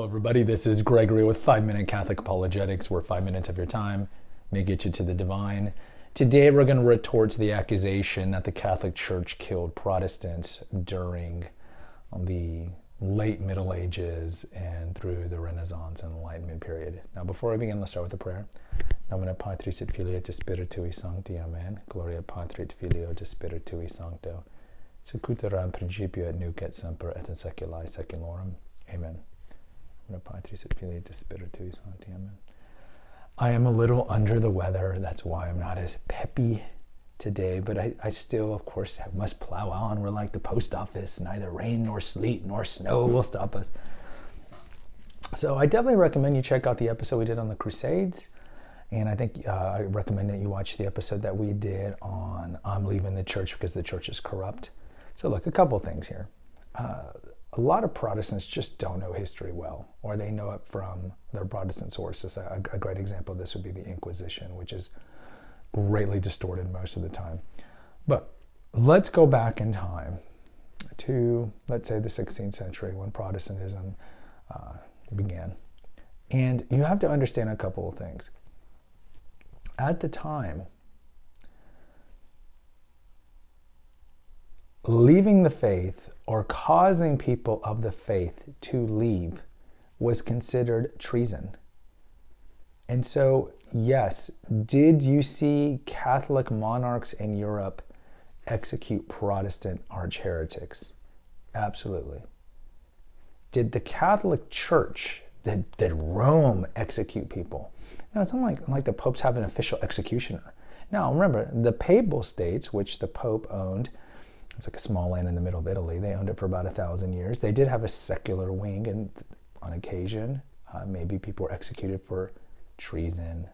everybody. This is Gregory with 5-Minute Catholic Apologetics, where 5 minutes of your time may get you to the divine. Today, we're going to retort to the accusation that the Catholic Church killed Protestants during the late Middle Ages and through the Renaissance and Enlightenment period. Now, before I begin, let's start with a prayer. Nomine Patris et Filii et Spiritui Sancti. Amen. Gloria Patri et Filio et Spiritui Sancto. Secutor in principio et nunc et semper et in saecula saeculorum. Amen. I am a little under the weather. That's why I'm not as peppy today, but I still, of course, must plow on. We're like the post office. Neither rain nor sleet nor snow will stop us. So I definitely recommend you check out the episode we did on the Crusades. And I think I recommend that you watch the episode that we did on I'm leaving the church because the church is corrupt. So look, a couple things here. A lot of Protestants just don't know history well, or they know it from their Protestant sources. A great example of this would be the Inquisition, which is greatly distorted most of the time. But let's go back in time to, let's say, the 16th century when Protestantism began. And you have to understand a couple of things. At the time, leaving the faith or causing people of the faith to leave was considered treason. And so, yes, did you see Catholic monarchs in Europe execute Protestant arch heretics? Absolutely. Did the Catholic Church, did Rome execute people? Now, it's not like the popes have an official executioner. Now, remember, the Papal States, which the Pope owned, it's like a small land in the middle of Italy. They owned it for about 1,000 years. They did have a secular wing, and on occasion, maybe people were executed for treason,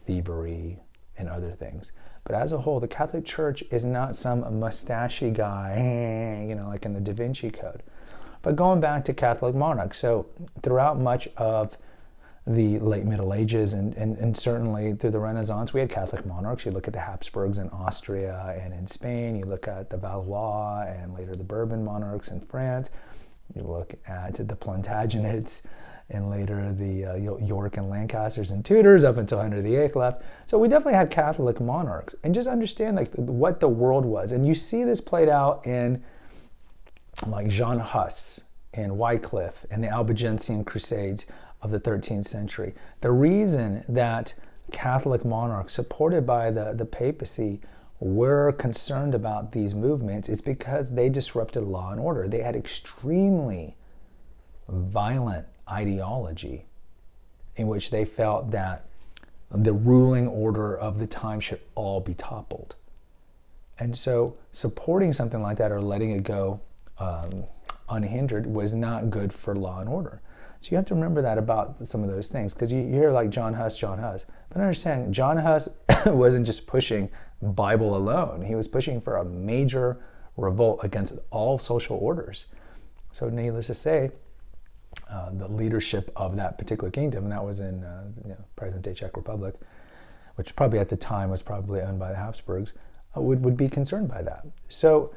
thievery, and other things. But as a whole, the Catholic Church is not some mustachy guy, like in the Da Vinci Code. But going back to Catholic monarchs, so throughout much of the late Middle Ages and certainly through the Renaissance, we had Catholic monarchs. You look at the Habsburgs in Austria and in Spain. You look at the Valois and later the Bourbon monarchs in France. You look at the Plantagenets and later the York and Lancasters and Tudors up until Henry VIII left. So we definitely had Catholic monarchs. And just understand what the world was. And you see this played out in like John Huss and Wycliffe and the Albigensian Crusades of the 13th century. The reason that Catholic monarchs supported by the papacy were concerned about these movements is because they disrupted law and order. They had extremely violent ideology in which they felt that the ruling order of the time should all be toppled. And so supporting something like that or letting it go unhindered was not good for law and order. So you have to remember that about some of those things, because you hear like John Huss. But understand, John Huss wasn't just pushing Bible alone. He was pushing for a major revolt against all social orders. So needless to say, the leadership of that particular kingdom, and that was in present-day Czech Republic, which probably at the time was probably owned by the Habsburgs, would be concerned by that. So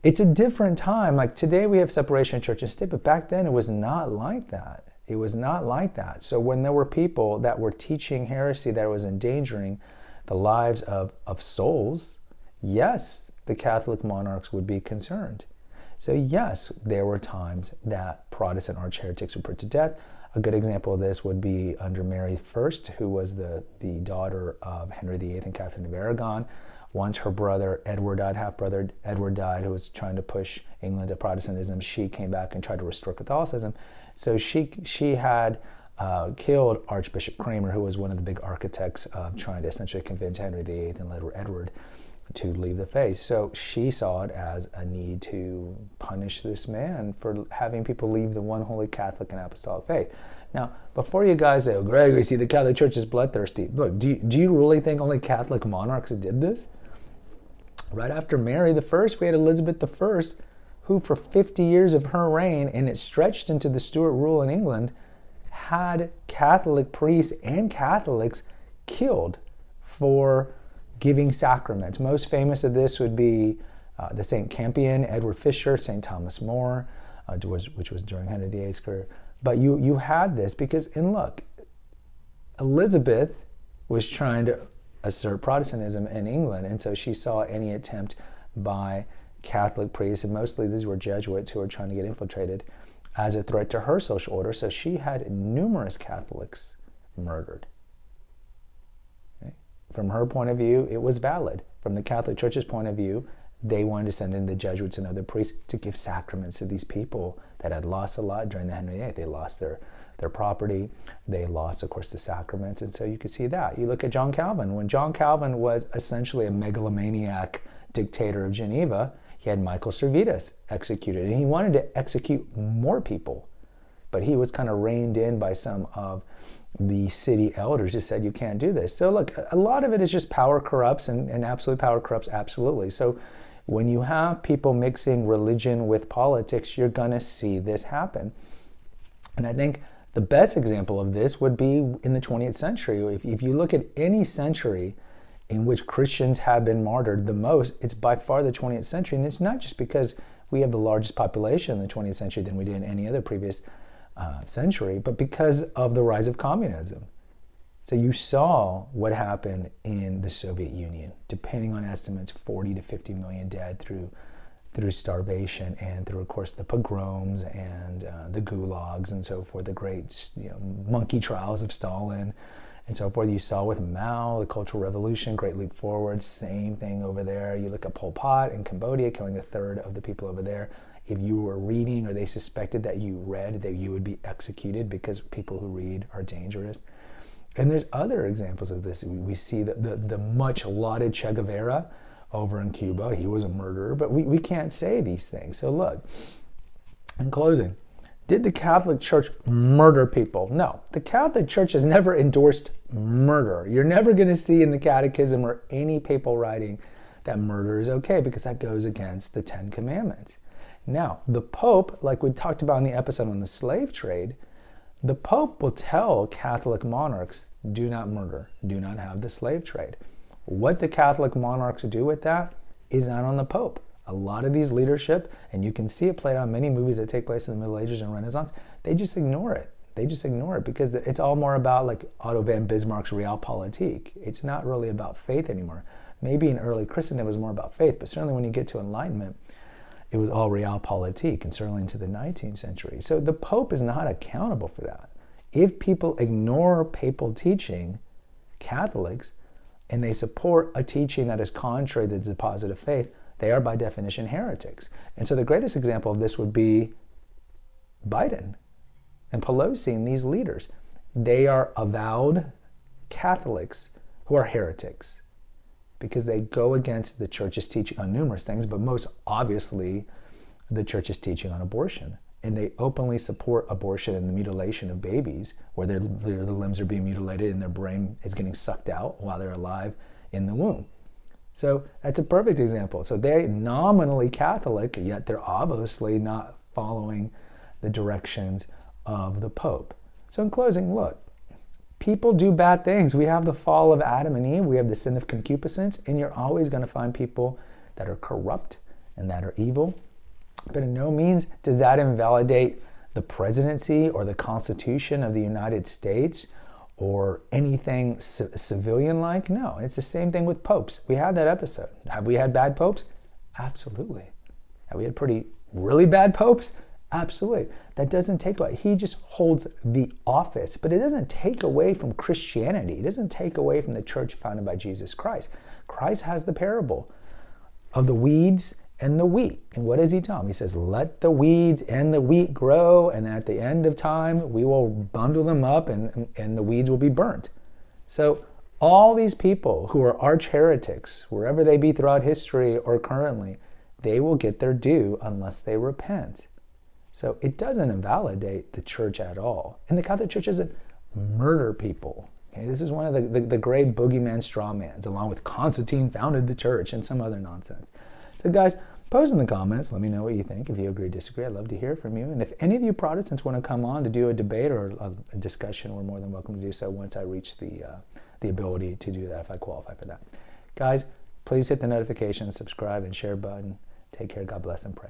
it's a different time. Like today we have separation of church and state, but back then it was not like that. It was not like that. So when there were people that were teaching heresy that was endangering the lives of souls, yes, the Catholic monarchs would be concerned. So yes, there were times that Protestant arch heretics were put to death. A good example of this would be under Mary I, who was the daughter of Henry VIII and Catherine of Aragon. Once her brother Edward died, half-brother Edward died, who was trying to push England to Protestantism, she came back and tried to restore Catholicism. So she had killed Archbishop Kramer, who was one of the big architects of trying to essentially convince Henry VIII and later Edward to leave the faith. So she saw it as a need to punish this man for having people leave the one holy Catholic and apostolic faith. Now, before you guys say, oh, Gregory, see, the Catholic Church is bloodthirsty. Look, do you really think only Catholic monarchs did this? Right after Mary I, we had Elizabeth I, who for 50 years of her reign, and it stretched into the Stuart rule in England, had Catholic priests and Catholics killed for giving sacraments. Most famous of this would be the St. Campion, Edward Fisher, St. Thomas More, which was during Henry VIII's But you had this because, and look, Elizabeth was trying to assert Protestantism in England, and so she saw any attempt by Catholic priests, and mostly these were Jesuits who were trying to get infiltrated, as a threat to her social order. So she had numerous Catholics murdered. Okay? From her point of view, it was valid. From the Catholic Church's point of view, they wanted to send in the Jesuits and other priests to give sacraments to these people that had lost a lot during the Henry VIII. They lost their property. They lost, of course, the sacraments. And so you could see that. You look at John Calvin. When John Calvin was essentially a megalomaniac dictator of Geneva, he had Michael Servetus executed. And he wanted to execute more people. But he was kind of reined in by some of the city elders who said, you can't do this. So look, a lot of it is just power corrupts, and absolute power corrupts absolutely. So when you have people mixing religion with politics, you're going to see this happen. And I think the best example of this would be in the 20th century. If you look at any century in which Christians have been martyred the most, it's by far the 20th century. And it's not just because we have the largest population in the 20th century than we did in any other previous century, but because of the rise of communism. So you saw what happened in the Soviet Union. Depending on estimates, 40 to 50 million dead through starvation and through, of course, the pogroms and the gulags and so forth, the great monkey trials of Stalin and so forth. You saw with Mao, the Cultural Revolution, great leap forward, same thing over there. You look at Pol Pot in Cambodia, killing a third of the people over there. If you were reading or they suspected that you read, that you would be executed because people who read are dangerous. And there's other examples of this. We see the much lauded Che Guevara over in Cuba. He was a murderer, but we can't say these things. So look, in closing, did the Catholic Church murder people? No, the Catholic Church has never endorsed murder. You're never going to see in the Catechism or any papal writing that murder is okay, because that goes against the Ten Commandments. Now, the Pope, like we talked about in the episode on the slave trade, the Pope will tell Catholic monarchs, do not murder, do not have the slave trade. What the Catholic monarchs do with that is not on the Pope. A lot of these leadership, and you can see it played out in many movies that take place in the Middle Ages and Renaissance, they just ignore it. They just ignore it because it's all more about like Otto von Bismarck's Realpolitik. It's not really about faith anymore. Maybe in early Christendom it was more about faith, but certainly when you get to Enlightenment, it was all Realpolitik, and certainly into the 19th century. So the Pope is not accountable for that. If people ignore papal teaching, Catholics, and they support a teaching that is contrary to the deposit of faith, they are by definition heretics. And so the greatest example of this would be Biden and Pelosi and these leaders. They are avowed Catholics who are heretics, because they go against the church's teaching on numerous things, but most obviously the church's teaching on abortion. And they openly support abortion and the mutilation of babies, where the limbs are being mutilated and their brain is getting sucked out while they're alive in the womb. So that's a perfect example. So they're nominally Catholic, yet they're obviously not following the directions of the Pope. So in closing, look, people do bad things. We have the fall of Adam and Eve. We have the sin of concupiscence, and you're always going to find people that are corrupt and that are evil. But in no means does that invalidate the presidency or the Constitution of the United States or anything civilian-like. No, it's the same thing with popes. We had that episode. Have we had bad popes? Absolutely. Have we had really bad popes? Absolutely. That doesn't take away. He just holds the office, but it doesn't take away from Christianity. It doesn't take away from the church founded by Jesus Christ. Christ has the parable of the weeds and the wheat. And what does he tell them? He says, let the weeds and the wheat grow, and at the end of time, we will bundle them up and the weeds will be burnt. So all these people who are arch heretics, wherever they be throughout history or currently, they will get their due unless they repent. So it doesn't invalidate the church at all. And the Catholic Church doesn't murder people. Okay? This is one of the great boogeyman strawmans, along with Constantine founded the church and some other nonsense. So guys, post in the comments. Let me know what you think. If you agree or disagree, I'd love to hear from you. And if any of you Protestants want to come on to do a debate or a discussion, we're more than welcome to do so once I reach the ability to do that, if I qualify for that. Guys, please hit the notification, subscribe, and share button. Take care. God bless and pray.